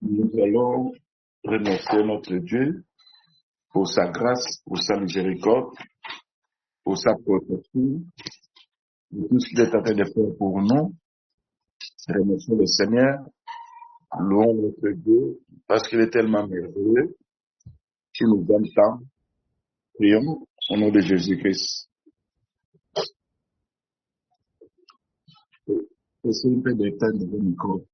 Nous allons remercier notre Dieu pour sa grâce, pour sa miséricorde, pour sa protection, pour tout ce qu'il est en train de faire pour nous. Remercions le Seigneur, louons notre Dieu, parce qu'il est tellement merveilleux, qu'il nous aime tant. Prions au nom de Jésus-Christ. Essayez un peu d'éteindre vos micros.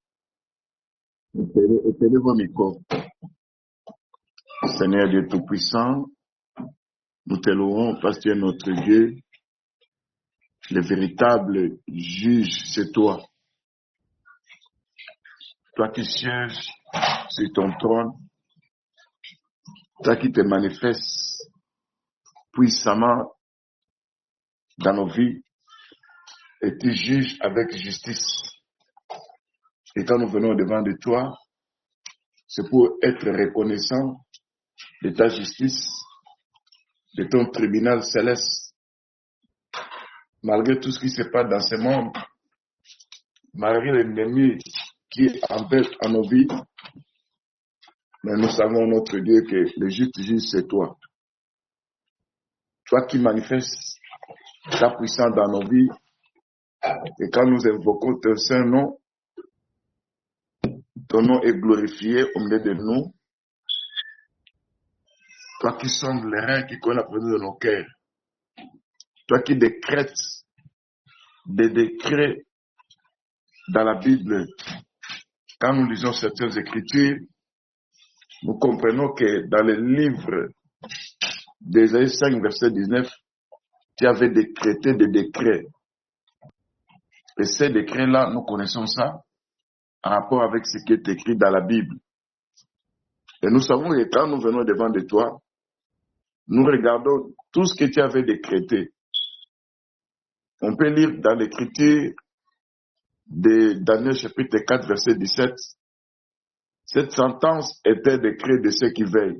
Éteignez vos micros. Seigneur Dieu Tout-Puissant, nous te louons parce que tu es notre Dieu. Le véritable juge, c'est toi. Toi qui sièges sur ton trône, toi qui te manifestes puissamment dans nos vies et tu juges avec justice. Et quand nous venons devant de toi, c'est pour être reconnaissant de ta justice, de ton tribunal céleste. Malgré tout ce qui se passe dans ce monde, malgré l'ennemi qui embête en nos vies, mais nous savons, notre Dieu, que le juste juge, c'est toi. Toi qui manifestes ta puissance dans nos vies, et quand nous invoquons ton saint nom, ton nom est glorifié au milieu de nous. Toi qui sondes les reins, qui connais la présence de nos cœurs. Toi qui décrètes des décrets dans la Bible. Quand nous lisons certaines écritures, nous comprenons que dans le livre d'Ésaïe 5, verset 19, tu avais décrété des décrets. Et ces décrets-là, nous connaissons ça en rapport avec ce qui est écrit dans la Bible. Et nous savons que quand nous venons devant de toi, nous regardons tout ce que tu avais décrété. On peut lire dans l'écriture de Daniel chapitre 4, verset 17, cette sentence était décret de ceux qui veillent.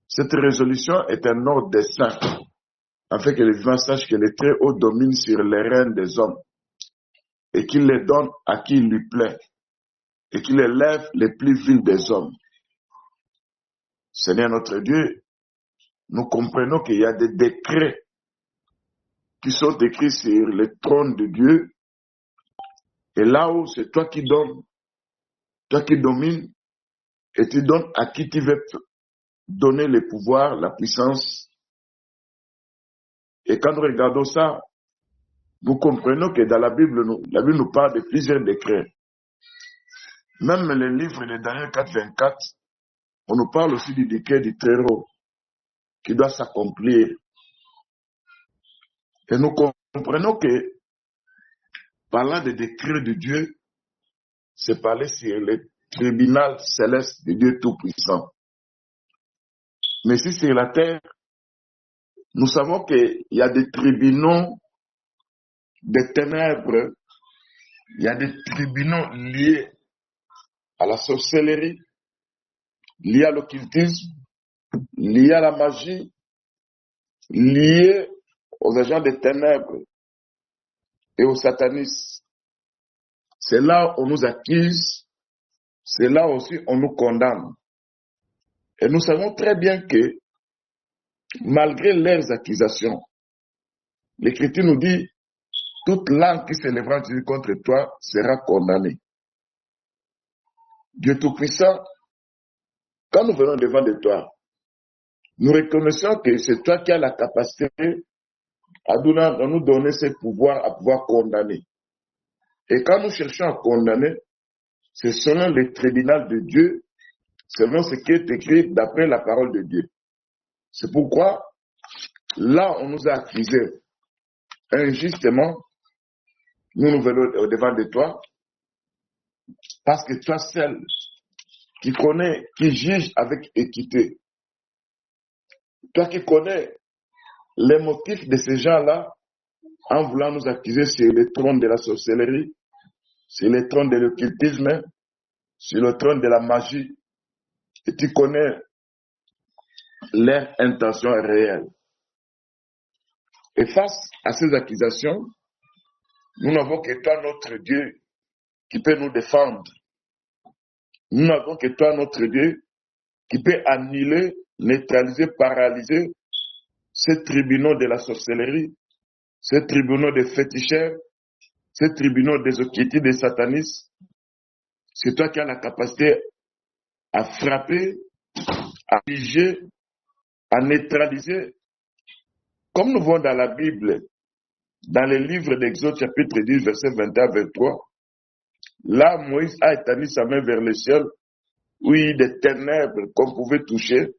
Cette résolution est un ordre des saints, afin que les vivants sachent que le Très-Haut domine sur les règnes des hommes, et qu'il les donne à qui il lui plaît, et qu'il élève les plus vils des hommes. Seigneur notre Dieu, nous comprenons qu'il y a des décrets qui sont écrits sur le trône de Dieu, et là-haut, c'est toi qui donnes, toi qui domines, et tu donnes à qui tu veux donner le pouvoir, la puissance. Et quand nous regardons ça, nous comprenons que dans la Bible nous parle de plusieurs décrets. Même le livre de Daniel 4, 24, on nous parle aussi du décret du Très-Haut qui doit s'accomplir. Et nous comprenons que parlant des décrets de Dieu, c'est parler sur le tribunal céleste de Dieu Tout-Puissant. Mais si c'est la terre, nous savons qu'il y a des tribunaux des ténèbres, il y a des tribunaux liés à la sorcellerie, liés à l'occultisme, liés à la magie, liés aux agents des ténèbres et au satanisme. C'est là où on nous accuse, c'est là aussi où on nous condamne. Et nous savons très bien que, malgré leurs accusations, l'Écriture nous dit, toute langue qui s'élèvera contre toi sera condamnée. Dieu Tout-Puissant, quand nous venons devant de toi, nous reconnaissons que c'est toi qui as la capacité à nous donner ce pouvoir à pouvoir condamner. Et quand nous cherchons à condamner, c'est selon le tribunal de Dieu, selon ce qui est écrit d'après la parole de Dieu. C'est pourquoi, là, on nous a accusés injustement, nous venons au-devant de toi, parce que toi seul, qui connais, qui juge avec équité, toi qui connais les motifs de ces gens-là, en voulant nous accuser sur le trône de la sorcellerie, sur le trône de l'occultisme, sur le trône de la magie, et tu connais leur intention réelle. Et face à ces accusations, nous n'avons que toi, notre Dieu, qui peut nous défendre. Nous n'avons que toi, notre Dieu, qui peut annuler, neutraliser, paralyser ces tribunaux de la sorcellerie, ces tribunaux des féticheurs, ces tribunaux des occultistes, des satanistes. C'est toi qui as la capacité à frapper, à figer, à neutraliser. Comme nous voyons dans la Bible, dans le livre d'Exode chapitre 10, verset 21-23, là, Moïse a étendu sa main vers le ciel, où il y a des ténèbres qu'on pouvait toucher.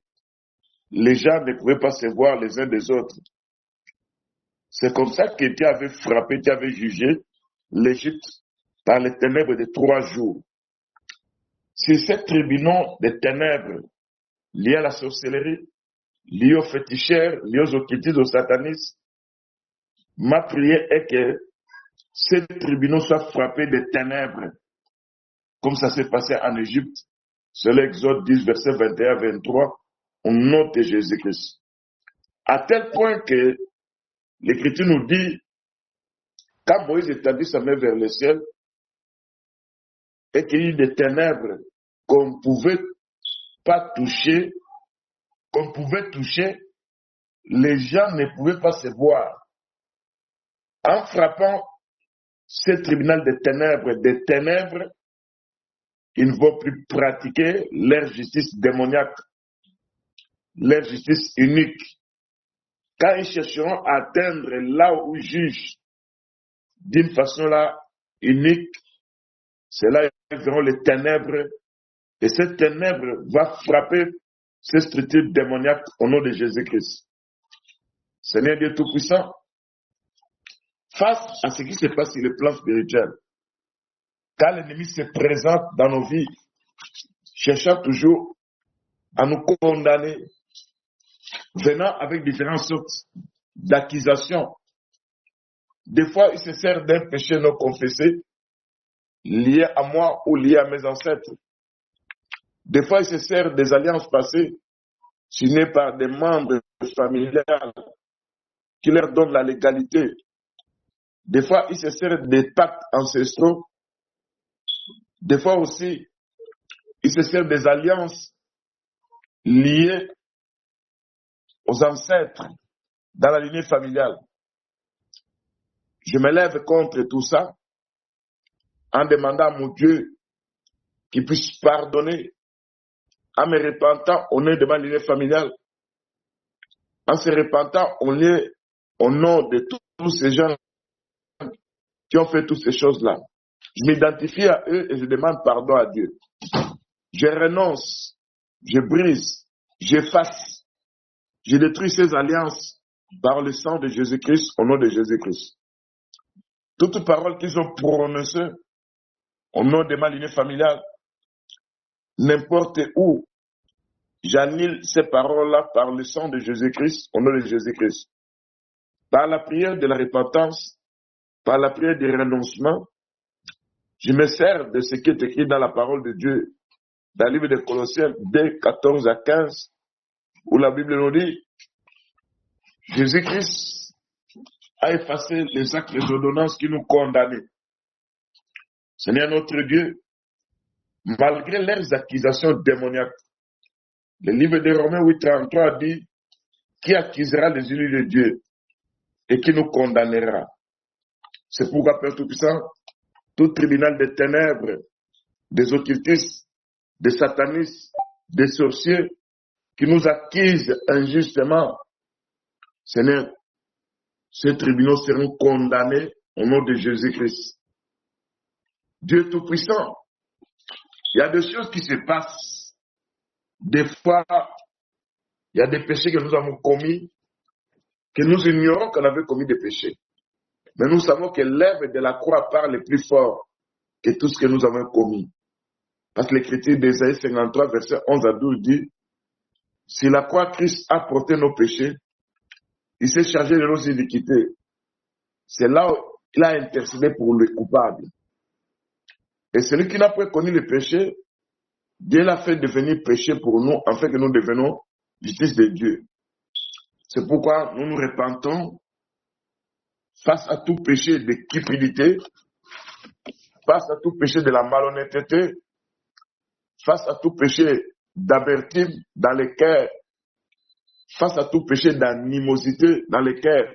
Les gens ne pouvaient pas se voir les uns des autres. C'est comme ça que Dieu avait frappé, Dieu avait jugé l'Égypte par les ténèbres de 3 jours. C'est ces tribunaux de ténèbres liés à la sorcellerie, liés aux féticheurs, liés aux occultistes, aux satanistes. Ma prière est que ces tribunaux soient frappés de ténèbres, comme ça s'est passé en Égypte. C'est l'Exode 10, verset 21-23, au nom de Jésus-Christ. À tel point que l'Écriture nous dit, quand Moïse étendit sa main vers le ciel, et qu'il y a eu des ténèbres qu'on ne pouvait pas toucher, qu'on pouvait toucher, les gens ne pouvaient pas se voir. En frappant ce tribunal des ténèbres, ils ne vont plus pratiquer leur justice démoniaque, leur justice unique. Quand ils chercheront à atteindre là où ils jugent d'une façon là unique, c'est là qu'ils verront les ténèbres, et ces ténèbres vont frapper ces structures démoniaques au nom de Jésus-Christ. Seigneur Dieu Tout-Puissant, face à ce qui se passe sur le plan spirituel, quand l'ennemi se présente dans nos vies, cherchant toujours à nous condamner, venant avec différentes sortes d'accusations. Des fois, il se sert d'un péché non confessé, lié à moi ou lié à mes ancêtres. Des fois, il se sert des alliances passées, signées par des membres familiales, qui leur donnent la légalité. Des fois, il se sert des pactes ancestraux. Des fois aussi, il se sert des alliances liées aux ancêtres dans la lignée familiale. Je me lève contre tout ça en demandant à mon Dieu qu'il puisse pardonner, en me repentant au nom de ma lignée familiale, en se repentant au nom de tous ces gens qui ont fait toutes ces choses-là. Je m'identifie à eux et je demande pardon à Dieu. Je renonce, je brise, j'efface, je détruis ces alliances par le sang de Jésus-Christ, au nom de Jésus-Christ. Toutes paroles qu'ils ont prononcées au nom de ma lignée familiale, n'importe où, j'annule ces paroles-là par le sang de Jésus-Christ, au nom de Jésus-Christ. Par la prière de la repentance, par la prière du renoncement, je me sers de ce qui est écrit dans la parole de Dieu, dans le livre de Colossiens 2, 14 à 15, où la Bible nous dit, Jésus-Christ a effacé les actes et les ordonnances qui nous condamnaient. Seigneur notre Dieu, malgré leurs accusations démoniaques, le livre de Romains 8, 33 dit, qui accusera les unis de Dieu et qui nous condamnera. C'est pourquoi, Père Tout-Puissant, tout tribunal des ténèbres, des occultistes, des satanistes, des sorciers, qui nous accusent injustement, Seigneur, ces tribunaux seront condamnés au nom de Jésus-Christ. Dieu Tout-Puissant, il y a des choses qui se passent. Des fois, il y a des péchés que nous avons commis, que nous ignorons qu'on avait commis des péchés. Mais nous savons que l'œuvre de la croix parle plus fort que tout ce que nous avons commis. Parce que l'Écriture d'Ésaïe 53, verset 11 à 12 dit, si la croix Christ a porté nos péchés, il s'est chargé de nos iniquités. C'est là où il a intercédé pour le coupable. Et celui qui n'a pas connu le péché, Dieu l'a fait devenir péché pour nous, afin que nous devenions justice de Dieu. C'est pourquoi nous nous repentons face à tout péché de cupidité, face à tout péché de la malhonnêteté, face à tout péché d'amertume dans les cœurs, face à tout péché d'animosité dans les cœurs,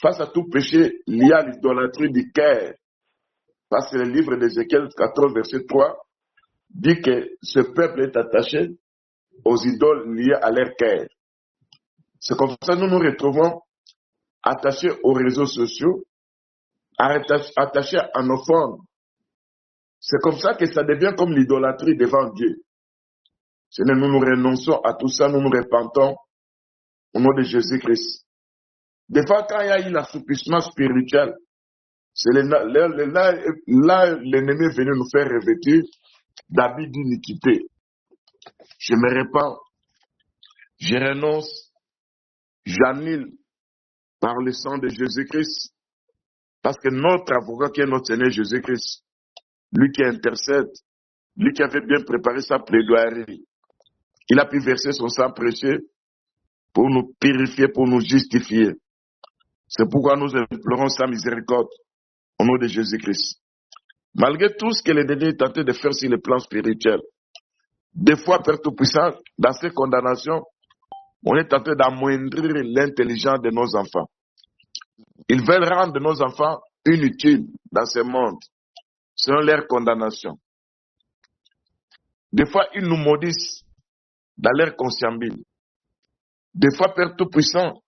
face à tout péché lié à l'idolâtrie du cœur. Parce que le livre d'Ézéchiel 14, verset 3, dit que ce peuple est attaché aux idoles liées à leur cœur. C'est comme ça que nous nous retrouvons attachés aux réseaux sociaux, attachés à nos formes. C'est comme ça que ça devient comme l'idolâtrie devant Dieu. Seigneur, nous nous renonçons à tout ça, nous nous repentons au nom de Jésus-Christ. Des fois, quand il y a eu l'assouplissement spirituel, c'est là l'ennemi est venu nous faire revêtir d'habits d'iniquité. Je me répands, je renonce, j'annule par le sang de Jésus-Christ, parce que notre avocat qui est notre Seigneur Jésus-Christ, lui qui intercède, lui qui avait bien préparé sa plaidoirie, il a pu verser son sang précieux pour nous purifier, pour nous justifier. C'est pourquoi nous implorons sa miséricorde au nom de Jésus-Christ. Malgré tout ce que l'ennemi est tenté de faire sur le plan spirituel, des fois, Père Tout-Puissant, dans ces condamnations, on est tenté d'amoindrir l'intelligence de nos enfants. Ils veulent rendre nos enfants inutiles dans ce monde, selon leur condamnation. Des fois, ils nous maudissent dans leur conciliabule. Des fois, Père Tout-Puissant,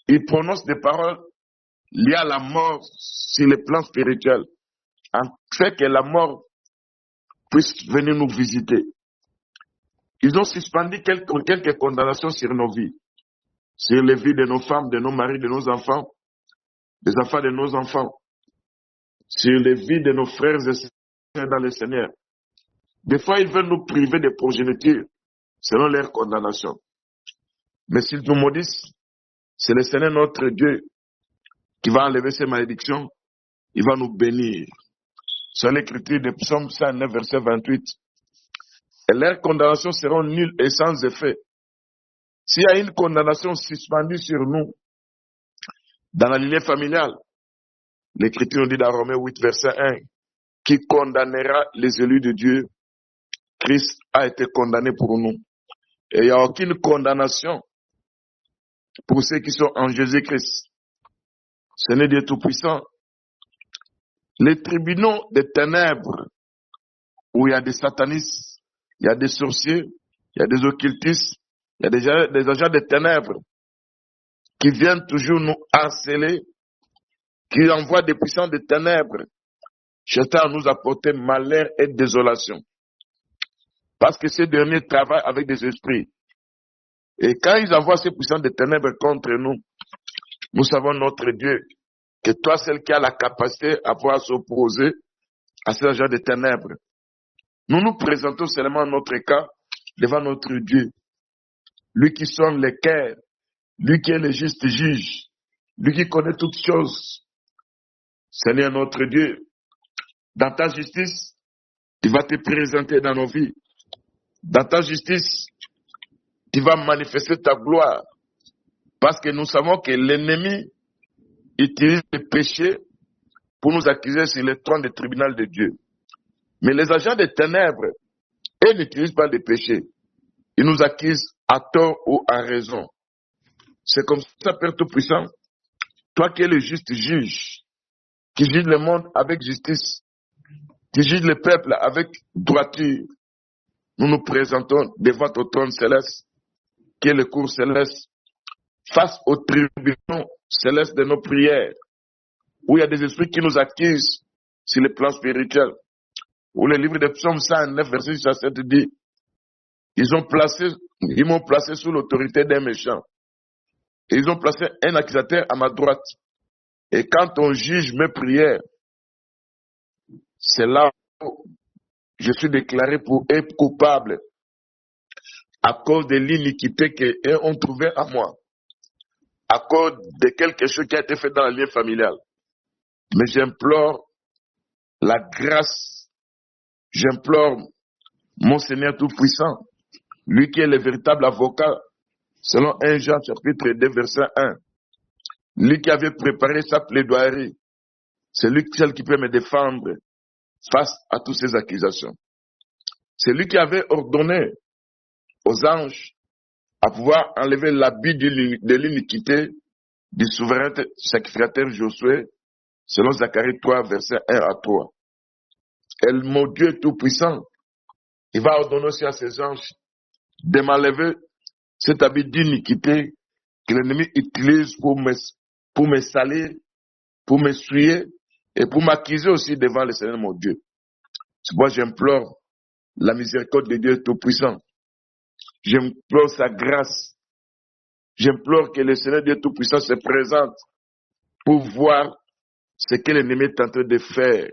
ils prononcent des paroles liées à la mort sur le plan spirituel, en fait que la mort puisse venir nous visiter. Ils ont suspendu quelques condamnations sur nos vies, sur les vies de nos femmes, de nos maris, de nos enfants, des enfants de nos enfants, sur les vies de nos frères et sœurs dans le Seigneur. Des fois, ils veulent nous priver de progéniture selon leurs condamnations. Mais s'ils nous maudissent, c'est le Seigneur notre Dieu qui va enlever ces malédictions, il va nous bénir. C'est l'écriture de Psaume 109, verset 28. Et leurs condamnations seront nulles et sans effet. S'il y a une condamnation suspendue sur nous, dans la lignée familiale, l'écriture nous dit dans Romains 8, verset 1, qui condamnera les élus de Dieu, Christ a été condamné pour nous. Et il n'y a aucune condamnation pour ceux qui sont en Jésus-Christ. Seigneur Dieu Tout-Puissant, les tribunaux des ténèbres, où il y a des satanistes, il y a des sorciers, il y a des occultistes, il y a des agents des ténèbres qui viennent toujours nous harceler, qui envoient des puissants des ténèbres, cherchant à nous apporter malheur et désolation. Parce que ces derniers travaillent avec des esprits. Et quand ils envoient ces puissants des ténèbres contre nous, nous savons notre Dieu, que toi, celle qui a la capacité à pouvoir s'opposer à ces agents des ténèbres. Nous nous présentons seulement notre cas devant notre Dieu. Lui qui sonde les cœurs, lui qui est le juste juge, lui qui connaît toutes choses. Seigneur notre Dieu, dans ta justice, tu vas te présenter dans nos vies. Dans ta justice, tu vas manifester ta gloire. Parce que nous savons que l'ennemi utilise le péché pour nous accuser sur le trône du tribunal de Dieu. Mais les agents des ténèbres, eux n'utilisent pas le péché. Ils nous accusent à tort ou à raison. C'est comme ça, Père Tout-Puissant, toi qui es le juste juge, qui juge le monde avec justice, qui juge le peuple avec droiture, nous nous présentons devant ton trône céleste, qui est le cours céleste, face aux tribunaux célestes de nos prières, où il y a des esprits qui nous accusent sur le plan spirituel, où le livre de Psaume 109, verset 7 dit, ils m'ont placé sous l'autorité d'un méchant. Et ils ont placé un accusateur à ma droite. Et quand on juge mes prières, c'est là où je suis déclaré pour être coupable à cause de l'iniquité qu'ils ont trouvée à moi, à cause de quelque chose qui a été fait dans le lien familial. Mais j'implore la grâce, j'implore mon Seigneur Tout-Puissant, lui qui est le véritable avocat, selon 1 Jean chapitre 2, verset 1. Lui qui avait préparé sa plaidoirie, c'est lui seul qui peut me défendre face à toutes ces accusations. C'est lui qui avait ordonné aux anges à pouvoir enlever l'habit de l'iniquité du souverain sacrificateur Josué, selon Zacharie 3, verset 1 à 3. Et mon Dieu tout-puissant, il va ordonner aussi à ses anges de m'enlever cet habit d'iniquité que l'ennemi utilise pour me salir, pour m'essuyer et pour m'accuser aussi devant le Seigneur mon Dieu. C'est pourquoi j'implore la miséricorde de Dieu tout-puissant. J'implore sa grâce. J'implore que le Seigneur Dieu tout-puissant se présente pour voir ce que l'ennemi est en train de faire.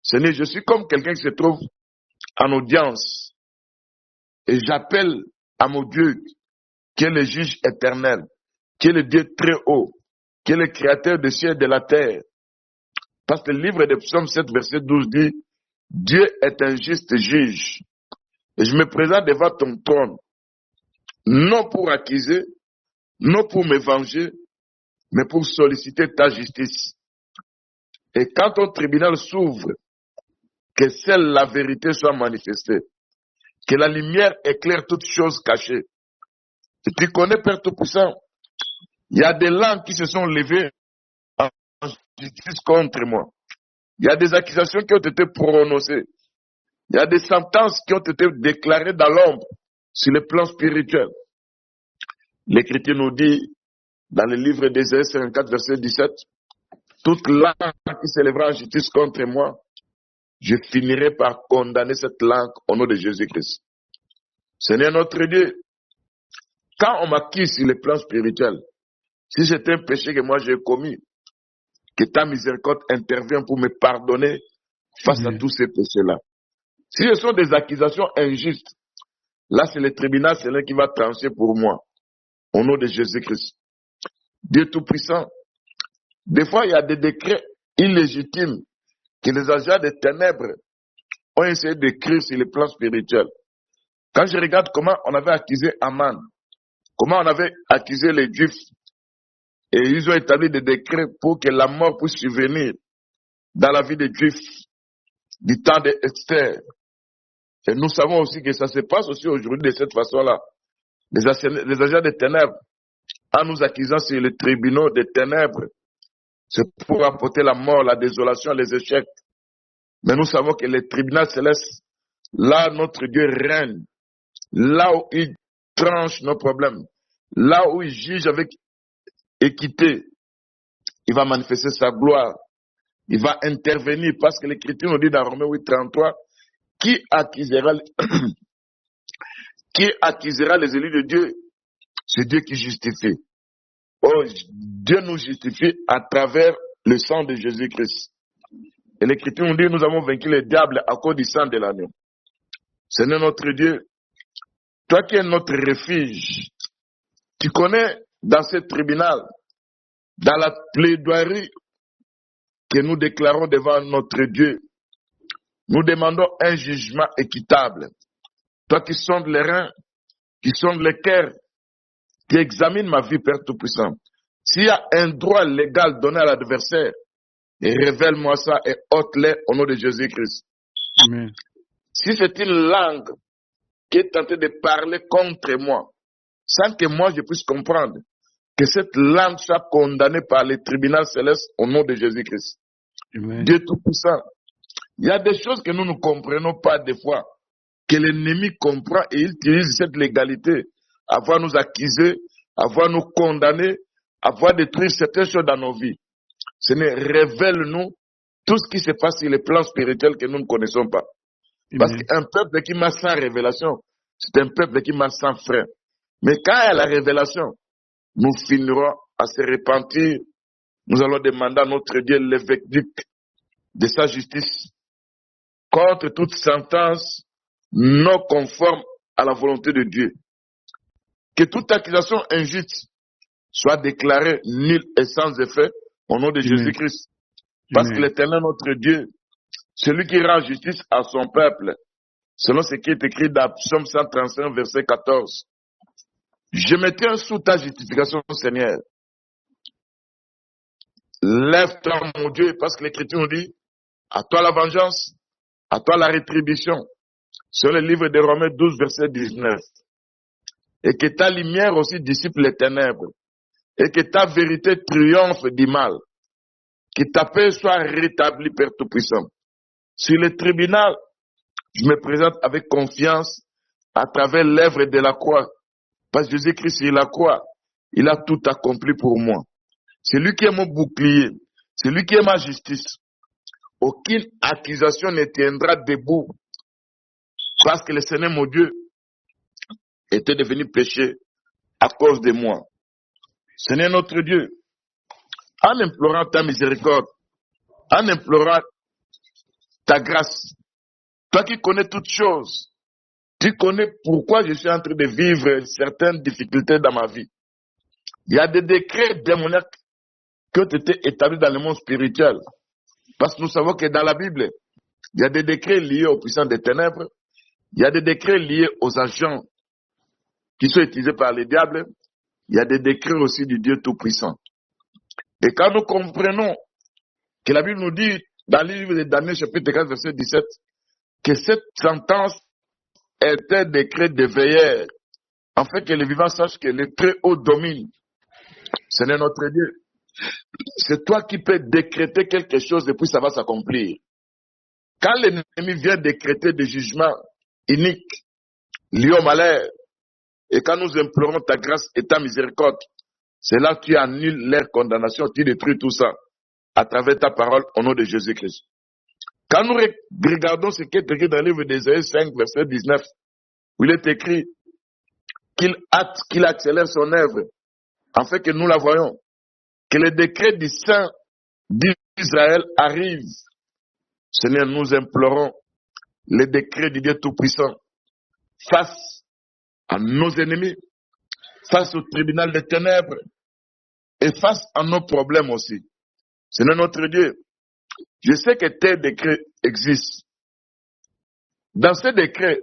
Seigneur, je suis comme quelqu'un qui se trouve en audience et j'appelle à mon Dieu qui est le juge éternel, qui est le Dieu très haut, qui est le créateur des cieux et de la terre. Parce que le livre de Psaume 7, verset 12 dit, Dieu est un juste juge. Et je me présente devant ton trône, non pour accuser, non pour me venger, mais pour solliciter ta justice. Et quand ton tribunal s'ouvre, que seule la vérité soit manifestée, que la lumière éclaire toutes choses cachées. Et tu connais, Père Tout-Puissant, il y a des langues qui se sont levées en justice contre moi. Il y a des accusations qui ont été prononcées. Il y a des sentences qui ont été déclarées dans l'ombre sur le plan spirituel. L'Écriture nous dit, dans le livre d'Ésaïe 54, verset 17, toute langue qui s'élèvera en justice contre moi, je finirai par condamner cette langue au nom de Jésus-Christ. Seigneur notre Dieu, quand on m'accuse sur le plan spirituel, si c'est un péché que moi j'ai commis, que ta miséricorde intervient pour me pardonner face à tous ces péchés-là. Si ce sont des accusations injustes, là c'est le tribunal céleste qui va trancher pour moi, au nom de Jésus-Christ. Dieu Tout-Puissant, des fois il y a des décrets illégitimes que les agents des ténèbres ont essayé d'écrire sur le plan spirituel. Quand je regarde comment on avait accusé Aman, comment on avait accusé les Juifs, et ils ont établi des décrets pour que la mort puisse survenir dans la vie des Juifs du temps d'Esther. Et nous savons aussi que ça se passe aussi aujourd'hui de cette façon-là. Les agents des ténèbres, en nous accusant sur les tribunaux des ténèbres, c'est pour apporter la mort, la désolation, les échecs. Mais nous savons que les tribunaux célestes, là notre Dieu règne, là où il tranche nos problèmes, là où il juge avec équité, il va manifester sa gloire, il va intervenir, parce que l'Écriture nous dit dans Romains 8, 33, qui accusera les élus de Dieu? C'est Dieu qui justifie. Oh, Dieu nous justifie à travers le sang de Jésus-Christ. Et l'Écriture nous dit, nous avons vaincu le diable à cause du sang de l'agneau. Seigneur notre Dieu, toi qui es notre refuge, tu connais dans ce tribunal, dans la plaidoirie que nous déclarons devant notre Dieu, nous demandons un jugement équitable. Toi qui sondes les reins, qui sondes les cœurs, qui examines ma vie, Père Tout-Puissant. S'il y a un droit légal donné à l'adversaire, révèle-moi ça et ôte-le au nom de Jésus-Christ. Amen. Si c'est une langue qui est tentée de parler contre moi, sans que moi je puisse comprendre, que cette langue soit condamnée par les tribunaux célestes au nom de Jésus-Christ. Dieu Tout-Puissant, il y a des choses que nous ne comprenons pas des fois, que l'ennemi comprend et il utilise cette légalité à voir nous accuser, à voir nous condamner, à voir détruire certaines choses dans nos vies. Seigneur, révèle-nous tout ce qui se passe sur les plans spirituels que nous ne connaissons pas. Parce qu'un peuple qui marche sans révélation, c'est un peuple qui marche sans frein. Mais quand il y a la révélation, nous finirons à se repentir. Nous allons demander à notre Dieu le verdict de sa justice contre toute sentence non conforme à la volonté de Dieu. Que toute accusation injuste soit déclarée nulle et sans effet au nom de Jésus-Christ. Parce que l'Éternel, notre Dieu, celui qui rend justice à son peuple, selon ce qui est écrit dans Psaume 135, verset 14. Je me tiens sous ta justification, Seigneur. Lève-toi, mon Dieu, parce que l'Écriture nous dit, à toi la vengeance, à toi la rétribution. sur le livre de Romains 12, verset 19. Et que ta lumière aussi dissipe les ténèbres. Et que ta vérité triomphe du mal. Que ta paix soit rétablie, Père Tout-Puissant. Sur le tribunal, je me présente avec confiance à travers l'œuvre de la croix. Parce que Jésus-Christ sur la croix, il a tout accompli pour moi. C'est lui qui est mon bouclier. C'est lui qui est ma justice. Aucune accusation ne tiendra debout. Parce que le Seigneur, mon Dieu, était devenu péché à cause de moi. Seigneur notre Dieu, en implorant ta miséricorde, en implorant ta grâce, toi qui connais toutes choses, tu connais pourquoi je suis en train de vivre certaines difficultés dans ma vie. Il y a des décrets démoniaques qui ont été établis dans le monde spirituel. Parce que nous savons que dans la Bible, il y a des décrets liés aux puissants des ténèbres, il y a des décrets liés aux agents qui sont utilisés par les diables, il y a des décrets aussi du Dieu Tout-Puissant. Et quand nous comprenons que la Bible nous dit, dans le livre de Daniel, chapitre 4, verset 17, que cette sentence était décret de veilleur, afin que les vivants sachent que le Très-Haut domine. Seigneur notre Dieu, c'est toi qui peux décréter quelque chose et puis ça va s'accomplir. Quand l'ennemi vient décréter des jugements iniques, liés au malheur, et quand nous implorons ta grâce et ta miséricorde, c'est là que tu annules leur condamnation, tu détruis tout ça à travers ta parole au nom de Jésus-Christ. Quand nous regardons ce qui est écrit dans le livre d'Ésaïe 5, verset 19, où il est écrit qu'il hâte, qu'il accélère son œuvre, afin que nous la voyons, que le décret du Saint d'Israël arrive. Seigneur, nous implorons le décret du Dieu Tout-Puissant face à nos ennemis, face au tribunal des ténèbres et face à nos problèmes aussi. Seigneur notre Dieu, je sais que tes décrets existent. Dans ces décrets,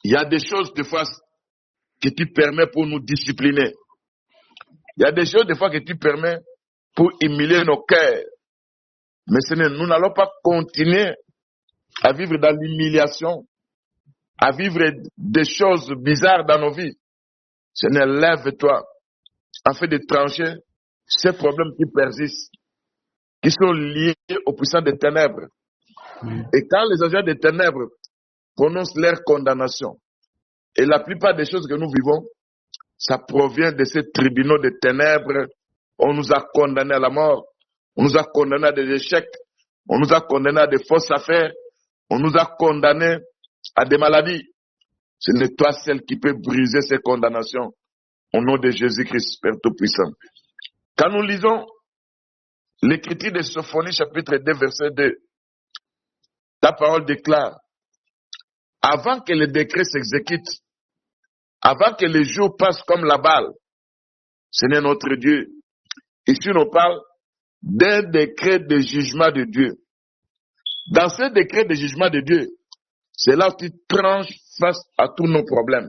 il y a des choses des fois que tu permets pour nous discipliner. Il y a des choses des fois que tu permets pour humilier nos cœurs. Mais Seigneur, nous n'allons pas continuer à vivre dans l'humiliation, à vivre des choses bizarres dans nos vies. Seigneur, lève-toi afin de trancher ces problèmes qui persistent, qui sont liés aux puissants des ténèbres. Et quand les agents des ténèbres prononcent leur condamnation, et la plupart des choses que nous vivons, ça provient de ces tribunaux des ténèbres. On nous a condamnés à la mort, on nous a condamnés à des échecs, on nous a condamnés à des fausses affaires, on nous a condamnés à des maladies. Ce n'est toi seul qui peut briser ces condamnations. Au nom de Jésus-Christ, Père Tout-Puissant. Quand nous lisons l'écriture de Sophonie, chapitre 2, verset 2, ta parole déclare, avant que le décret s'exécute, avant que les jours passent comme la balle, Seigneur notre Dieu, ici on parle d'un décret de jugement de Dieu. Dans ce décret de jugement de Dieu, c'est là où tu tranches face à tous nos problèmes.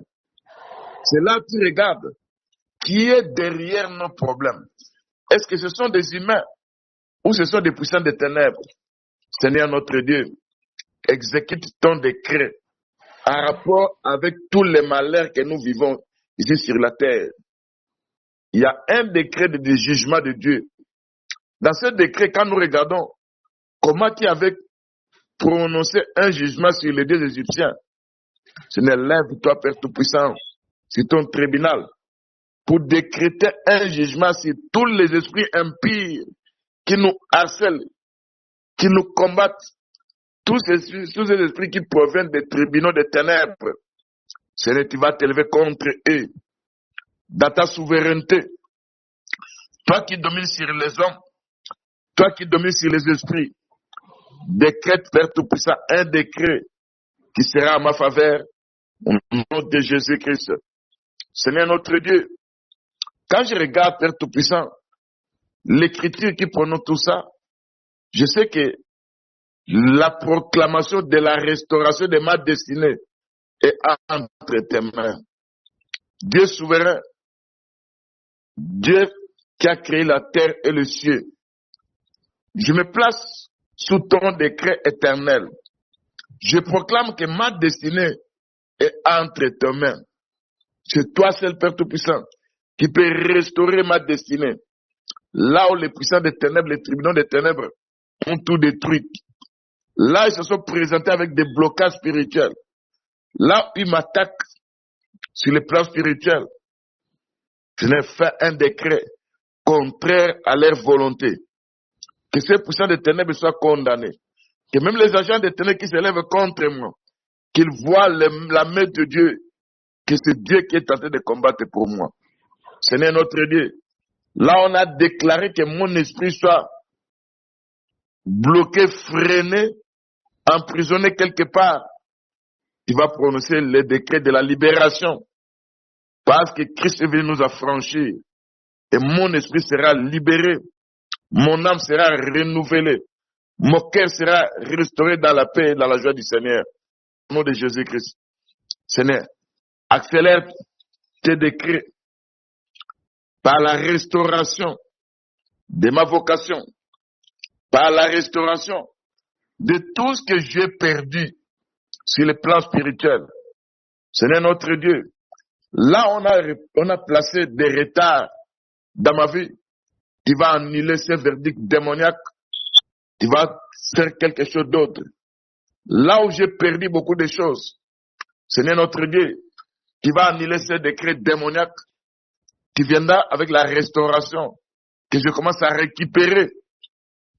C'est là où tu regardes qui est derrière nos problèmes. Est-ce que ce sont des humains ou ce sont des puissants des ténèbres? Seigneur notre Dieu, exécute ton décret en rapport avec tous les malheurs que nous vivons ici sur la terre. Il y a un décret de jugement de Dieu. Dans ce décret, quand nous regardons comment tu avais prononcé un jugement sur les dieux égyptiens, Seigneur, lève-toi, Père Tout-Puissant, sur ton tribunal, pour décréter un jugement sur tous les esprits impurs qui nous harcèlent, qui nous combattent, tous ces esprits qui proviennent des tribunaux des ténèbres. Seigneur, tu vas t'élever contre eux dans ta souveraineté. Toi qui domines sur les hommes, toi qui domines sur les esprits, décrète, Père Tout-Puissant, un décret qui sera à ma faveur au nom de Jésus-Christ. Seigneur notre Dieu, quand je regarde, Père Tout-Puissant, l'écriture qui prononce tout ça, je sais que la proclamation de la restauration de ma destinée est entre tes mains. Dieu souverain, Dieu qui a créé la terre et le ciel, je me place sous ton décret éternel. Je proclame que ma destinée est entre tes mains. C'est toi seul, Père Tout-Puissant, qui peut restaurer ma destinée. Là où les puissants des ténèbres, les tribunaux des ténèbres ont tout détruit. Là, ils se sont présentés avec des blocages spirituels. Là où ils m'attaquent sur le plan spirituel, je n'ai fait un décret contraire à leur volonté. Que ces puissants des ténèbres soient condamnés. Que même les agents des ténèbres qui s'élèvent contre moi, qu'ils voient la main de Dieu, que c'est Dieu qui est en train de combattre pour moi. Ce n'est notre Dieu. Là, on a déclaré que mon esprit soit bloqué, freiné, emprisonné quelque part. Il va prononcer le décret de la libération. Parce que Christ est venu nous affranchir. Et mon esprit sera libéré. Mon âme sera renouvelée. Mon cœur sera restauré dans la paix et dans la joie du Seigneur. Au nom de Jésus-Christ. Seigneur, accélère tes décrets par la restauration de ma vocation, par la restauration de tout ce que j'ai perdu sur le plan spirituel. Seigneur notre Dieu, là on a placé des retards dans ma vie. Tu vas annuler ces verdicts démoniaques. Tu vas faire quelque chose d'autre. Là où j'ai perdu beaucoup de choses, Seigneur notre Dieu, tu vas annuler ces décrets démoniaques. Tu viendras avec la restauration, que je commence à récupérer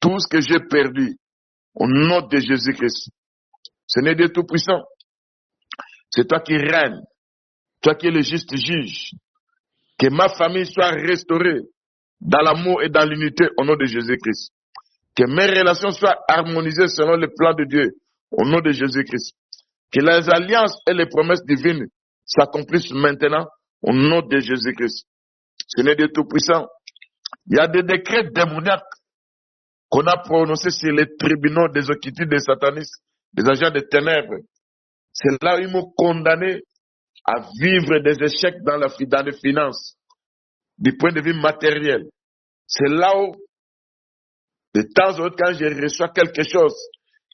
tout ce que j'ai perdu. Au nom de Jésus-Christ. Seigneur Dieu Tout-Puissant, c'est toi qui règnes, toi qui es le juste juge. Que ma famille soit restaurée dans l'amour et dans l'unité au nom de Jésus-Christ. Que mes relations soient harmonisées selon le plan de Dieu au nom de Jésus-Christ. Que les alliances et les promesses divines s'accomplissent maintenant au nom de Jésus-Christ. Seigneur Dieu Tout-Puissant, il y a des décrets démoniaques qu'on a prononcés sur les tribunaux des occultistes, des satanistes, des agents des ténèbres. C'est là où ils m'ont condamné à vivre des échecs dans les finances, du point de vue matériel. C'est là où, de temps en temps, quand je reçois quelque chose,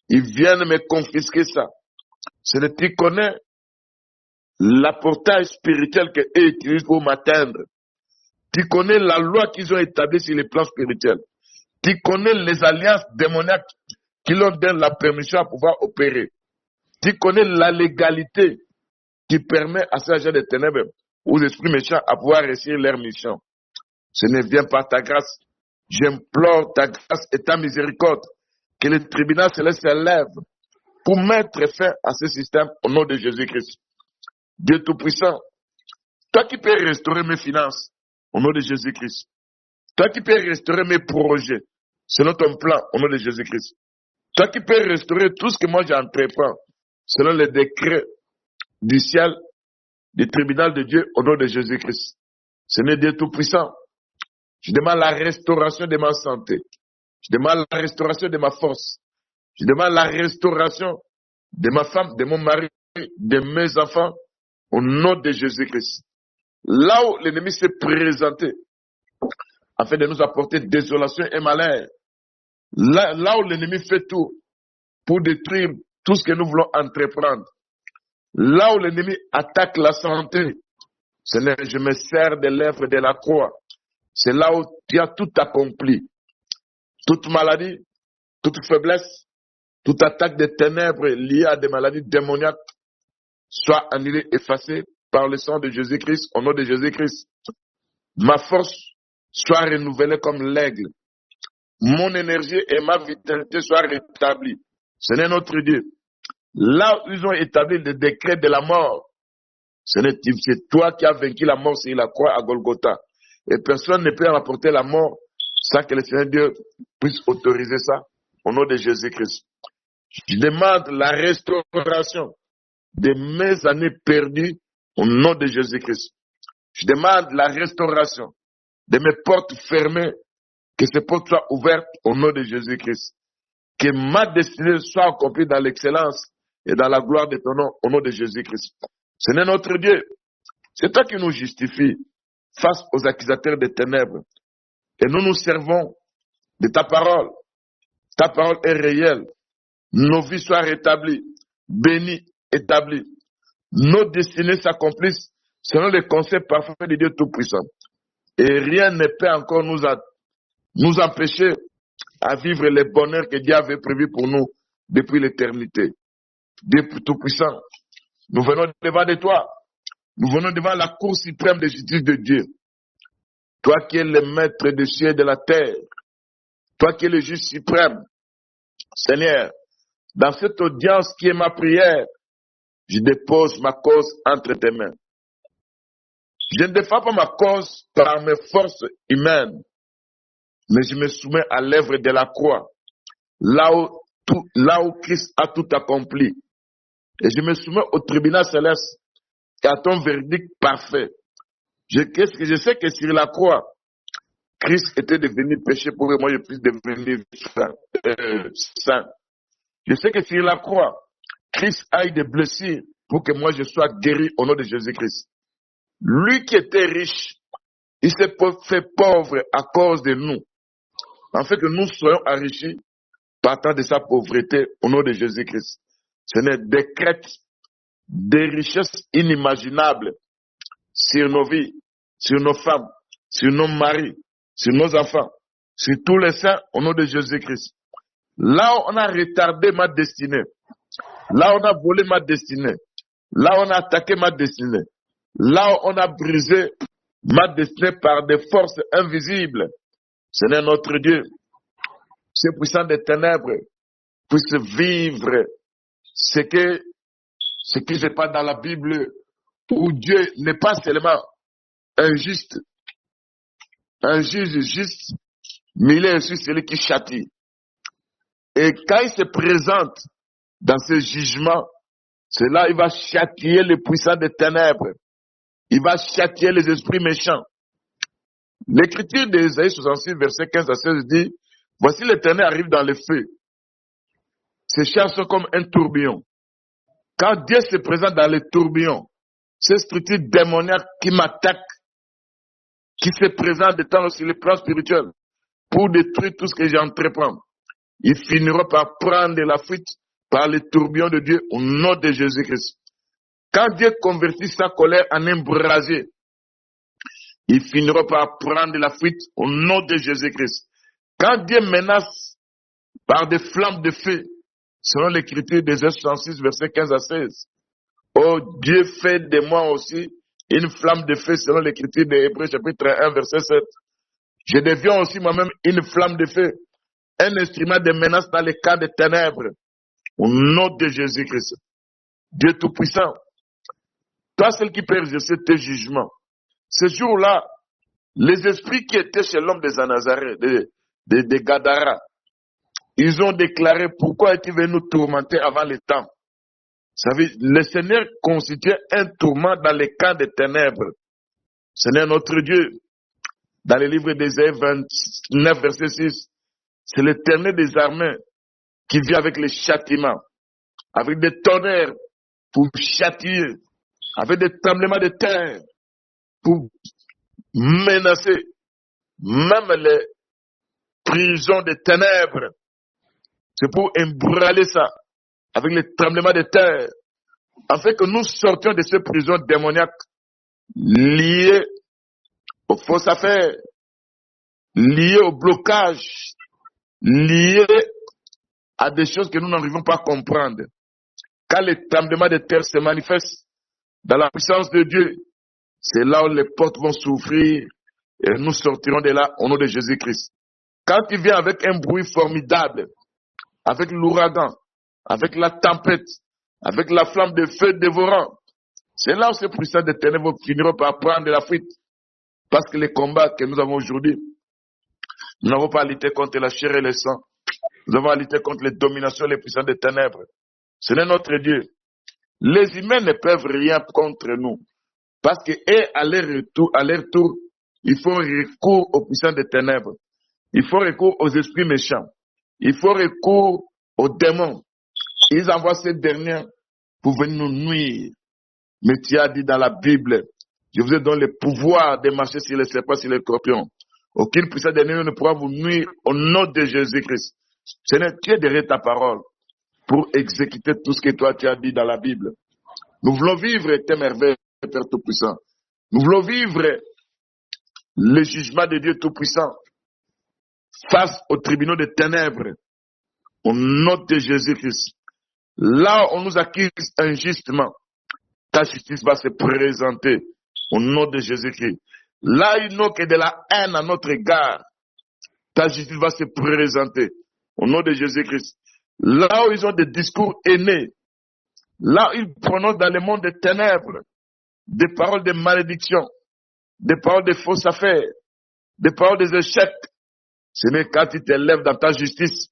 ils viennent me confisquer ça. C'est tu connais l'apportage spirituel qu'eux utilisent pour m'atteindre. Tu connais la loi qu'ils ont établie sur les plans spirituels. Tu connais les alliances démoniaques qui leur donnent la permission à pouvoir opérer. Tu connais la légalité qui permet à ces agents de ténèbres, aux esprits méchants, à pouvoir réussir leur mission. Ce ne vient pas ta grâce. J'implore ta grâce et ta miséricorde, que le tribunal céleste s'élève pour mettre fin à ce système au nom de Jésus-Christ. Dieu Tout-Puissant, toi qui peux restaurer mes finances au nom de Jésus-Christ. Toi qui peux restaurer mes projets selon ton plan au nom de Jésus-Christ. Toi qui peux restaurer tout ce que moi j'entreprends selon les décrets du ciel, du tribunal de Dieu au nom de Jésus-Christ. Seigneur Dieu Tout-Puissant, je demande la restauration de ma santé. Je demande la restauration de ma force. Je demande la restauration de ma femme, de mon mari, de mes enfants au nom de Jésus-Christ. Là où l'ennemi s'est présenté afin de nous apporter désolation et malheur, là où l'ennemi fait tout pour détruire tout ce que nous voulons entreprendre, là où l'ennemi attaque la santé, Seigneur, je me sers de l'œuvre de la croix. C'est là où tu as tout accompli. Toute maladie, toute faiblesse, toute attaque des ténèbres liée à des maladies démoniaques soit annulée, effacée par le sang de Jésus-Christ, au nom de Jésus-Christ. Ma force soit renouvelée comme l'aigle. Mon énergie et ma vitalité soient rétablies. Ce n'est notre Dieu. Là où ils ont établi le décret de la mort, c'est toi qui as vaincu la mort sur la croix à Golgotha. Et personne ne peut apporter la mort sans que le Seigneur Dieu puisse autoriser ça au nom de Jésus-Christ. Je demande la restauration de mes années perdues au nom de Jésus-Christ. Je demande la restauration de mes portes fermées, que ces portes soient ouvertes au nom de Jésus-Christ. Que ma destinée soit accomplie dans l'excellence et dans la gloire de ton nom au nom de Jésus-Christ. Seigneur notre Dieu, c'est toi qui nous justifies face aux accusateurs des ténèbres. Et nous nous servons de ta parole. Ta parole est réelle. Nos vies soient rétablies. bénis, établis. Nos destinées s'accomplissent selon les conseils parfaits de Dieu Tout-Puissant. Et rien ne peut encore nous empêcher à vivre les bonheurs que Dieu avait prévus pour nous depuis l'éternité. Dieu Tout-Puissant, nous venons devant de toi. Nous venons devant la cour suprême de justice de Dieu. Toi qui es le maître des cieux et de la terre. Toi qui es le juge suprême. Seigneur, dans cette audience qui est ma prière, je dépose ma cause entre tes mains. Je ne défends pas ma cause par mes forces humaines, mais je me soumets à l'œuvre de la croix, là où Christ a tout accompli. Et je me soumets au tribunal céleste et à ton verdict parfait. Je sais que sur la croix, Christ était devenu péché pour que moi je puisse devenir saint. Je sais que sur la croix, Christ a eu des blessures pour que moi je sois guéri au nom de Jésus-Christ. Lui qui était riche, il s'est fait pauvre à cause de nous, afin que nous soyons enrichis partant de sa pauvreté au nom de Jésus-Christ. Seigneur, décrète des richesses inimaginables sur nos vies, sur nos femmes, sur nos maris, sur nos enfants, sur tous les saints au nom de Jésus-Christ. Là où on a retardé ma destinée, là où on a volé ma destinée, là où on a attaqué ma destinée, là où on a brisé ma destinée par des forces invisibles, Seigneur notre Dieu, ces puissants des ténèbres puissent vivre ce qui se passe dans la Bible, où Dieu n'est pas seulement un juge juste, mais il est aussi celui qui châtie. Et quand il se présente dans ce jugement, c'est là il va châtier les puissants des ténèbres. Il va châtier les esprits méchants. L'écriture d'Ésaïe 66, verset 15 à 16 dit, « Voici l'Éternel arrive dans le feu. Ses chars sont comme un tourbillon. » Quand Dieu se présente dans le tourbillon, ces structures démoniaques qui m'attaquent, qui se présentent de temps sur le plan spirituel pour détruire tout ce que j'entreprends, ils finiront par prendre la fuite par le tourbillon de Dieu au nom de Jésus-Christ. Quand Dieu convertit sa colère en un brasier, ils finiront par prendre la fuite au nom de Jésus-Christ. Quand Dieu menace par des flammes de feu, selon l'écriture d'Ésaïe 66, verset 15 à 16, oh Dieu fait de moi aussi une flamme de feu, selon l'écriture d'Hébreux chapitre 1, verset 7. Je deviens aussi moi-même une flamme de feu, un instrument de menace dans les cas de ténèbres, au nom de Jésus-Christ. Dieu Tout-Puissant, toi seul qui peux exercer tes jugements. Ce jour-là, les esprits qui étaient chez l'homme des Nazareth, de Gadara, ils ont déclaré, pourquoi est-il venu nous tourmenter avant le temps? Vous savez, le Seigneur constituait un tourment dans les camps des ténèbres. Seigneur notre Dieu, dans le livre d'Ésaïe 29, verset 6, c'est l'Éternel des armées qui vit avec les châtiments, avec des tonnerres pour châtier, avec des tremblements de terre pour menacer même les prisons des ténèbres. C'est pour embrouiller ça avec les tremblements de terre, afin que nous sortions de ces prisons démoniaques liées aux fausses affaires, liées au blocage, liées à des choses que nous n'arrivons pas à comprendre. Quand les tremblements de terre se manifestent dans la puissance de Dieu, c'est là où les portes vont s'ouvrir et nous sortirons de là au nom de Jésus-Christ. Quand il vient avec un bruit formidable, avec l'ouragan, avec la tempête, avec la flamme de feu dévorant, c'est là où ces puissants des ténèbres finiront par prendre la fuite. Parce que les combats que nous avons aujourd'hui, nous n'avons pas à lutter contre la chair et le sang. Nous avons à lutter contre les dominations, les puissants des ténèbres. Ce n'est notre Dieu. Les humains ne peuvent rien contre nous. Parce que, à leur tour, il faut recours aux puissants des ténèbres. Il faut recours aux esprits méchants. Il faut recours aux démons. Ils envoient ces derniers pour venir nous nuire. Mais tu as dit dans la Bible, je vous ai donné le pouvoir de marcher sur les serpents, sur les scorpions. Aucune puissance d'ennemi ne pourra vous nuire au nom de Jésus-Christ. Seigneur, tu es derrière ta parole pour exécuter tout ce que toi tu as dit dans la Bible. Nous voulons vivre tes merveilles, Père Tout-Puissant. Nous voulons vivre le jugement de Dieu Tout-Puissant face aux tribunaux des ténèbres, au nom de Jésus-Christ. Là où on nous accuse injustement, ta justice va se présenter au nom de Jésus-Christ. Là où ils n'ont que de la haine à notre égard, ta justice va se présenter au nom de Jésus-Christ. Là où ils ont des discours haineux, là où ils prononcent dans le monde des ténèbres des paroles de malédiction, des paroles de fausses affaires, des paroles des échecs, ce n'est quand tu t'élèves dans ta justice,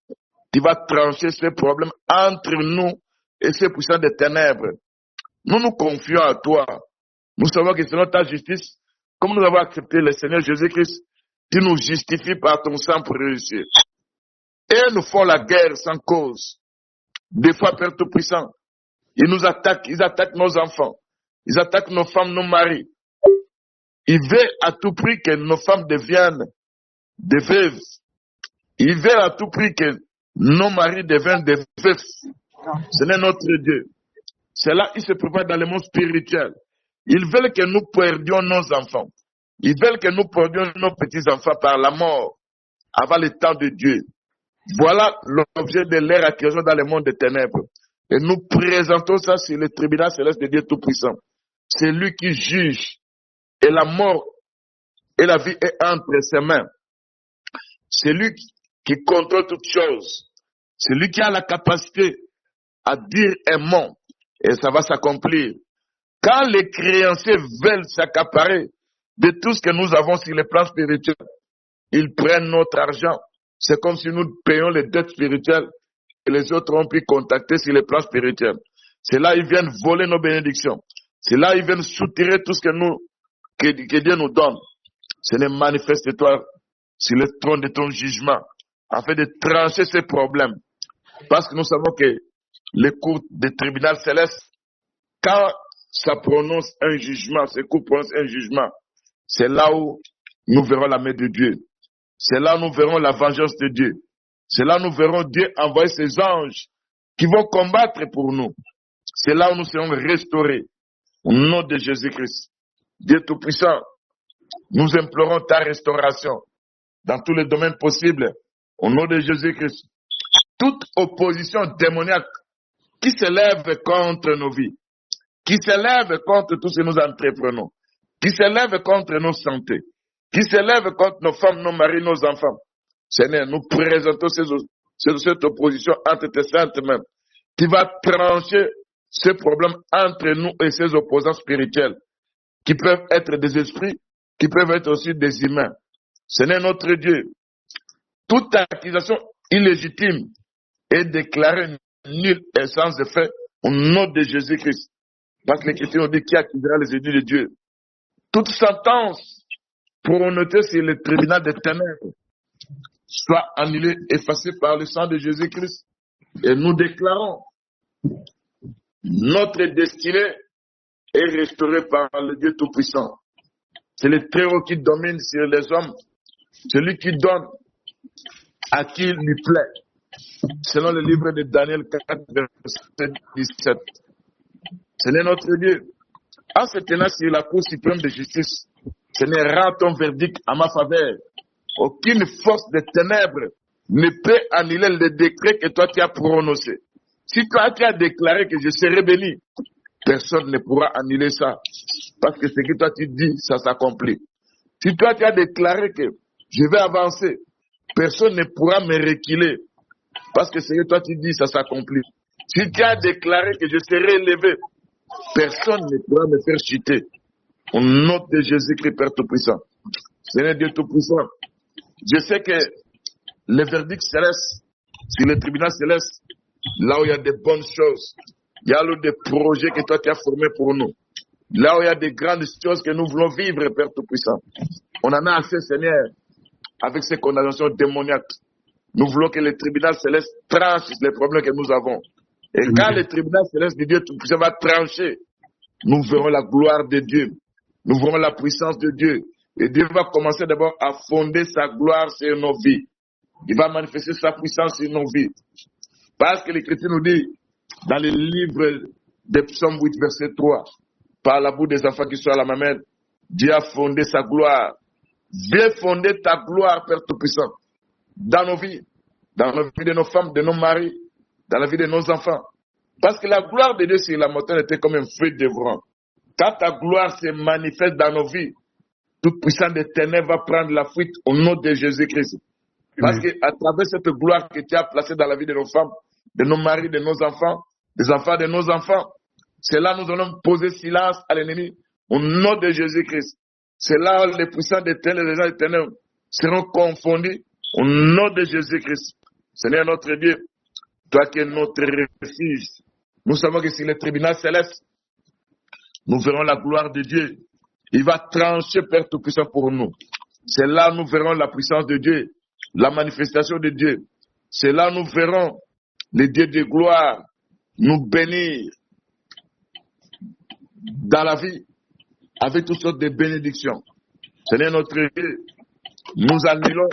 tu vas trancher ce problème entre nous et ces puissants des ténèbres. Nous nous confions à toi. Nous savons que selon ta justice, comme nous avons accepté le Seigneur Jésus-Christ, tu nous justifies par ton sang pour réussir. Et nous font la guerre sans cause. Des fois, Père Tout-Puissant, ils nous attaquent, ils attaquent nos enfants, ils attaquent nos femmes, nos maris. Ils veulent à tout prix que nos femmes deviennent des veuves. Ils veulent à tout prix que nos maris deviennent des veufs. Ce n'est notre Dieu. C'est là qu'ils se préparent dans le monde spirituel. Ils veulent que nous perdions nos enfants. Ils veulent que nous perdions nos petits-enfants par la mort avant le temps de Dieu. Voilà l'objet de leur accusation dans le monde des ténèbres. Et nous présentons ça sur le tribunal céleste de Dieu Tout-Puissant. C'est lui qui juge. Et la mort et la vie est entre ses mains. C'est lui qui contrôle toutes choses. C'est lui qui a la capacité à dire un mot. Et ça va s'accomplir. Quand les créanciers veulent s'accaparer de tout ce que nous avons sur le plan spirituel, ils prennent notre argent. C'est comme si nous payons les dettes spirituelles et les autres ont pu contacter sur le plan spirituel. C'est là qu'ils viennent voler nos bénédictions. C'est là qu'ils viennent soutirer tout ce que Dieu nous donne. Seigneur, manifeste-toi sur le trône de ton jugement afin de trancher ces problèmes. Parce que nous savons que les cours des tribunaux célestes, quand ça prononce un jugement, ces cours prononcent un jugement, c'est là où nous verrons la main de Dieu. C'est là où nous verrons la vengeance de Dieu. C'est là où nous verrons Dieu envoyer ses anges qui vont combattre pour nous. C'est là où nous serons restaurés. Au nom de Jésus-Christ. Dieu Tout-Puissant, nous implorons ta restauration dans tous les domaines possibles. Au nom de Jésus-Christ. Toute opposition démoniaque qui s'élève contre nos vies, qui s'élève contre tout ce que nous entreprenons, qui s'élève contre nos santé, qui s'élève contre nos femmes, nos maris, nos enfants. Seigneur, nous présentons cette opposition entre tes saintes mains. Tu vas trancher ce problème entre nous et ces opposants spirituels, qui peuvent être des esprits, qui peuvent être aussi des humains. Seigneur notre Dieu, toute accusation illégitime est déclarée nulle et sans effet au nom de Jésus-Christ. Parce que l'Écriture nous dit qui accusera les ennemis de Dieu. Toute sentence prononcée sur le tribunal des ténèbres soit annulée, effacée par le sang de Jésus-Christ. Et nous déclarons notre destinée est restaurée par le Dieu Tout-Puissant. C'est le Très-Haut qui domine sur les hommes. Celui qui donne à qui il lui plaît. Selon le livre de Daniel 4, verset 17. Seigneur notre Dieu, en se tenant sur la Cour suprême de justice, Seigneur, rends ton verdict à ma faveur. Aucune force des ténèbres ne peut annuler le décret que toi tu as prononcé. Si toi tu as déclaré que je serai béni, personne ne pourra annuler ça. Parce que ce que toi tu dis, ça s'accomplit. Si toi tu as déclaré que je vais avancer, personne ne pourra me reculer. Parce que ce que toi tu dis, ça s'accomplit. Si tu as déclaré que je serai élevé, personne ne pourra me faire chuter. Au nom de Jésus-Christ, Père Tout-Puissant. Seigneur Dieu Tout-Puissant, je sais que le verdict céleste, sur le tribunal céleste, là où il y a des bonnes choses, il y a des projets que toi tu as formés pour nous. Là où il y a des grandes choses que nous voulons vivre, Père Tout-Puissant. On en a assez, Seigneur, avec ces condamnations démoniaques. Nous voulons que le tribunal céleste tranche les problèmes que nous avons. Et quand le tribunal céleste de Dieu Tout-Puissant va trancher, nous verrons la gloire de Dieu. Nous verrons la puissance de Dieu. Et Dieu va commencer d'abord à fonder sa gloire sur nos vies. Il va manifester sa puissance sur nos vies. Parce que l'Écriture nous dit, dans le livre de Psaume 8, verset 3, par la bouche des enfants qui sont à la mamelle, Dieu a fondé sa gloire. Viens fonder ta gloire, Père Tout-Puissant, dans nos vies de nos femmes, de nos maris, dans la vie de nos enfants. Parce que la gloire de Dieu sur la montagne était comme un feu dévorant. Quand ta gloire se manifeste dans nos vies, Tout-Puissant des ténèbres va prendre la fuite au nom de Jésus-Christ. Parce qu'à travers cette gloire que tu as placée dans la vie de nos femmes, de nos maris, de nos enfants, des enfants de nos enfants, c'est là que nous allons poser silence à l'ennemi au nom de Jésus-Christ. C'est là où les puissants des ténèbres, les gens des ténèbres seront confondus au nom de Jésus-Christ. Seigneur notre Dieu, toi qui es notre refuge, nous savons que sur le tribunal céleste, nous verrons la gloire de Dieu. Il va trancher, Père Tout-Puissant, pour nous. C'est là où nous verrons la puissance de Dieu, la manifestation de Dieu. C'est là où nous verrons les dieux de gloire nous bénir dans la vie avec toutes sortes de bénédictions. Seigneur notre Dieu, nous annulons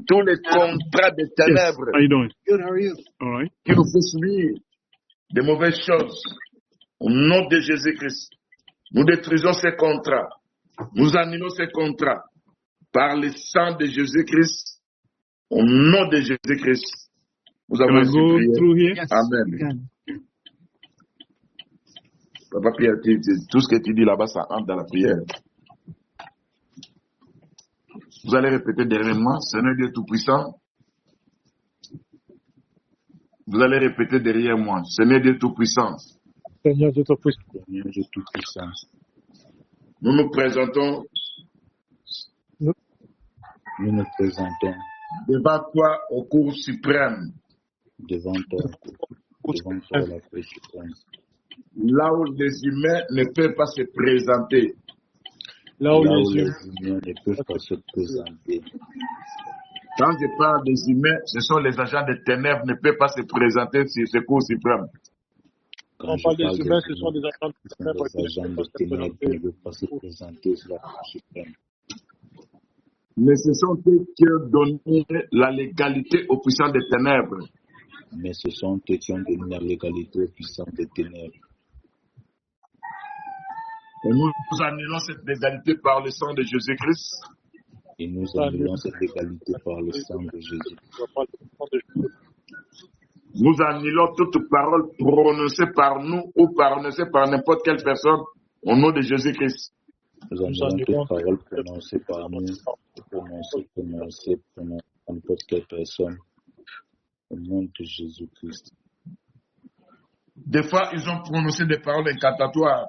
tous les contrats des ténèbres qui nous font subir de mauvaises choses. Au nom de Jésus-Christ, nous détruisons ces contrats. Nous annulons ces contrats par le sang de Jésus-Christ. Au nom de Jésus-Christ, nous avons prié. Amen. Papa Pierre, tout ce que tu dis là-bas, ça entre dans la prière. Vous allez répéter derrière moi, Seigneur Dieu Tout-Puissant. Vous allez répéter derrière moi, Seigneur Dieu Tout-Puissant. Seigneur Dieu Tout-Puissant. Nous nous présentons. Nous nous présentons devant toi au cours suprême. Devant toi la Cour suprême. Là où les humains ne peuvent pas se présenter. Là où les humains ne peuvent pas se présenter. Quand je parle des humains, ce sont les agents des ténèbres ne peuvent pas se présenter sur ce cours suprême. Quand on parle des humains, ce sont des agents de ténèbres qui ne peuvent pas se présenter sur la Cour suprême. Mais ce sont eux qui ont donné la légalité aux puissants des ténèbres. Mais ce sont eux qui ont donné la légalité aux puissants des ténèbres. Et nous annulons cette légalité par le sang de Jésus-Christ. Et nous annulons cette légalité par le sang de Jésus. Nous annulons toute parole prononcée par nous ou prononcée par n'importe quelle personne au nom de Jésus-Christ. Nous annulons toute parole prononcée par nous, prononcée par n'importe quelle personne au nom de Jésus-Christ. Des fois, ils ont prononcé des paroles incantatoires.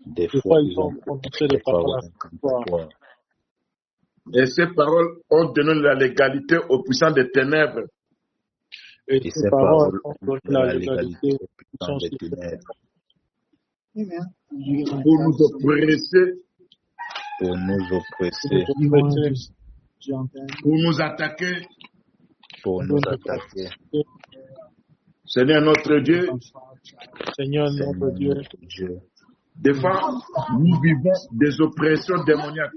Des fois, ils ont prononcé des paroles incantatoires. Et ces paroles ont donné la légalité aux puissants des ténèbres. Et ces paroles ont donné la légalité aux puissants des ténèbres. Pour nous oppresser. Pour nous oppresser. Pour nous attaquer. Pour nous attaquer. Seigneur notre Dieu. Seigneur notre Dieu. Des fois, nous vivons des oppressions démoniaques.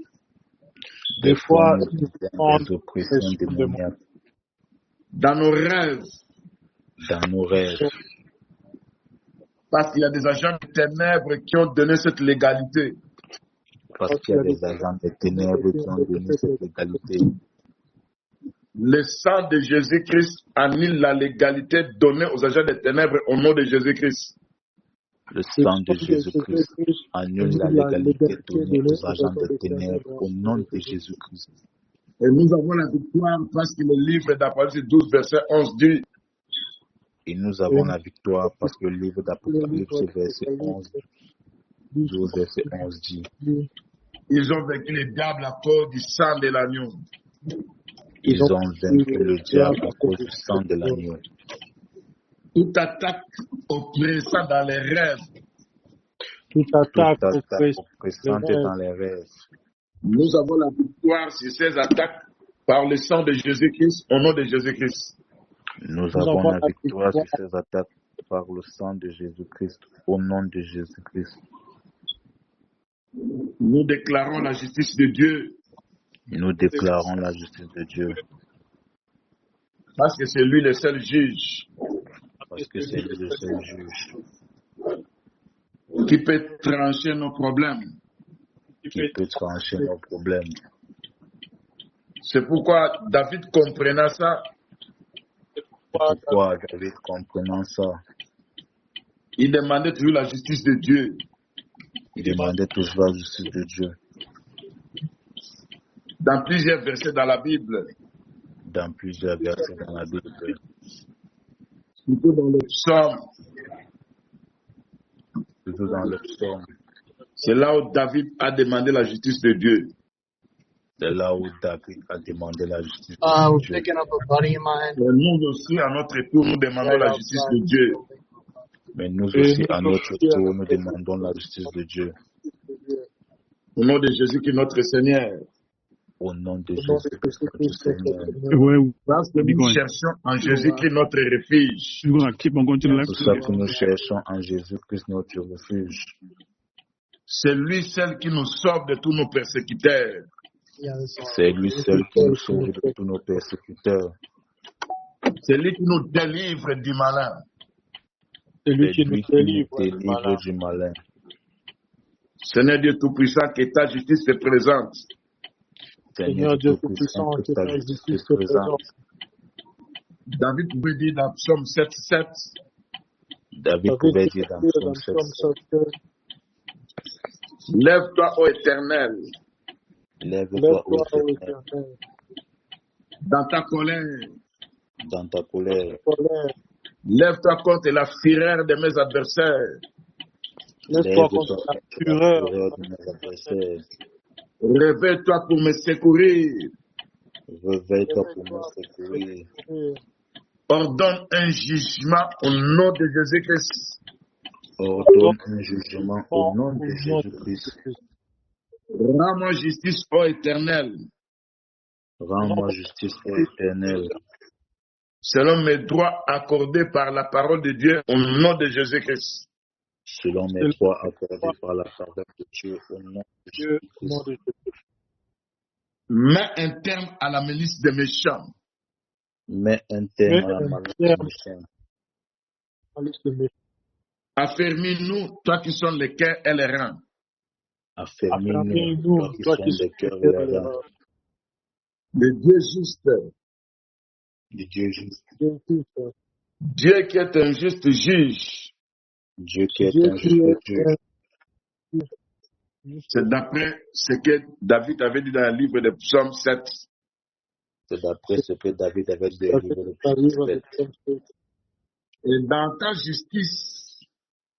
Des fois, nous vivons des oppressions démoniaques. Dans nos rêves. Dans nos rêves. Parce qu'il y a des agents de ténèbres qui ont donné cette légalité. Parce qu'il y a des agents de ténèbres qui ont donné cette légalité. Le sang de Jésus-Christ annule la légalité donnée aux agents des ténèbres au nom de Jésus-Christ. Le sang de Jésus-Christ annule la légalité donnée aux agents des ténèbres au nom de Jésus-Christ. Et nous avons la victoire parce que le livre d'Apocalypse 12, verset 11 dit. Et nous avons la victoire parce que le livre d'Apocalypse, verset 11, 12, verset 11 dit. Ils ont vaincu le diable à cause du sang de l'agneau. Ils ont vaincu le diable à cause du sang de l'agneau. Toute attaque oppressante dans les rêves. Toute attaque oppressante dans les rêves. Nous avons la victoire sur ces attaques par le sang de Jésus-Christ, au nom de Jésus-Christ. Nous avons la victoire sur ces attaques par le sang de Jésus-Christ, au nom de Jésus-Christ. Nous déclarons la justice de Dieu. Nous déclarons la justice de Dieu. Parce que c'est lui le seul juge. parce que c'est lui le seul juge qui peut trancher nos problèmes. qui peut trancher nos problèmes. C'est pourquoi David comprenant ça, C'est pourquoi David, comprenant ça, il demandait toujours la justice de Dieu. il demandait toujours la justice de Dieu. Dans plusieurs versets dans la Bible, Dans plusieurs versets dans la Bible, surtout dans le psaume, surtout dans le psaume, c'est là où David a demandé la justice de Dieu. c'est là où David a demandé la justice I de was Dieu. picking up a buddy of mine Et nous aussi, à notre tour, nous demandons right la justice de outside. Dieu. Mais nous aussi, à notre tour, nous demandons la justice de Dieu. Au nom de Jésus-Christ, notre Seigneur. Au nom de Jésus-Christ, notre Seigneur. Parce que nous cherchons en Jésus-Christ notre refuge. Tout ça que nous cherchons en Jésus-Christ, notre refuge. C'est lui seul qui nous sauve de tous nos persécuteurs. C'est lui seul qui nous sauve de tous nos persécuteurs. C'est lui qui nous délivre du malin. C'est lui qui nous délivre du malin. Seigneur Dieu Tout-Puissant, que ta justice se présente. Seigneur Dieu Tout-Puissant, que ta justice se présente. David pouvait dire dans Psaume 7:7, David pouvait dire dans Psaume 7, lève-toi, ô Éternel, lève-toi, ô Éternel, dans ta colère. dans ta colère. Lève-toi contre la fureur de mes adversaires. Lève-toi contre la fureur de mes adversaires. Réveille-toi pour me secourir. Réveille-toi pour me secourir. Ordonne un jugement au nom de Jésus-Christ. Ordonne un jugement au nom de Jésus-Christ. Rends-moi justice, ô Éternel, Rends-moi justice, ô Éternel, selon mes droits accordés par la parole de Dieu au nom de Jésus-Christ. selon mes droits accordés par la parole de Dieu au nom de Jésus-Christ. Mets un terme à la milice des méchants. Mets un terme à la malice des méchants. Affermis-nous, toi qui sont les cœurs et les reins. Affermis-nous, toi qui sont les cœurs et les reins. Le Dieu juste, Le Dieu juste, Dieu qui est un juste juge. Dieu qui est un juste Dieu. C'est d'après ce que David avait dit dans le livre de Psaume 7. C'est d'après ce que David avait dit dans le livre de Psaume 7. Et dans ta justice,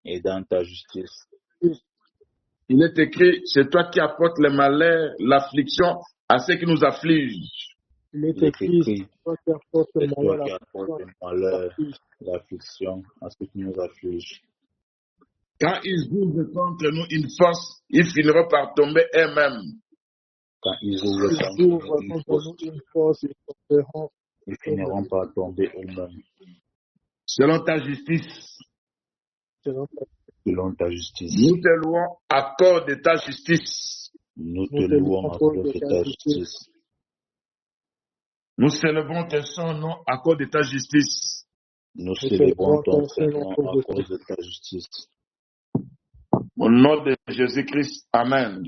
Et dans ta justice, il est écrit, c'est toi qui apportes le malheur, l'affliction à ceux qui nous affligent. il est écrit, c'est toi qui apportes le malheur, l'affliction à ceux qui nous affligent. Quand ils ouvrent contre nous une force, ils finiront par tomber eux-mêmes. Quand ils ouvrent contre nous une force, ils finiront par tomber eux-mêmes. Selon ta justice, Selon ta justice, nous te louons à cause de ta justice. nous te louons à cause de ta justice. Nous célébrons tes saints noms à cause de ta justice. Nous célébrons ton Seigneur à cause de ta justice. Au nom de Jésus-Christ, Amen.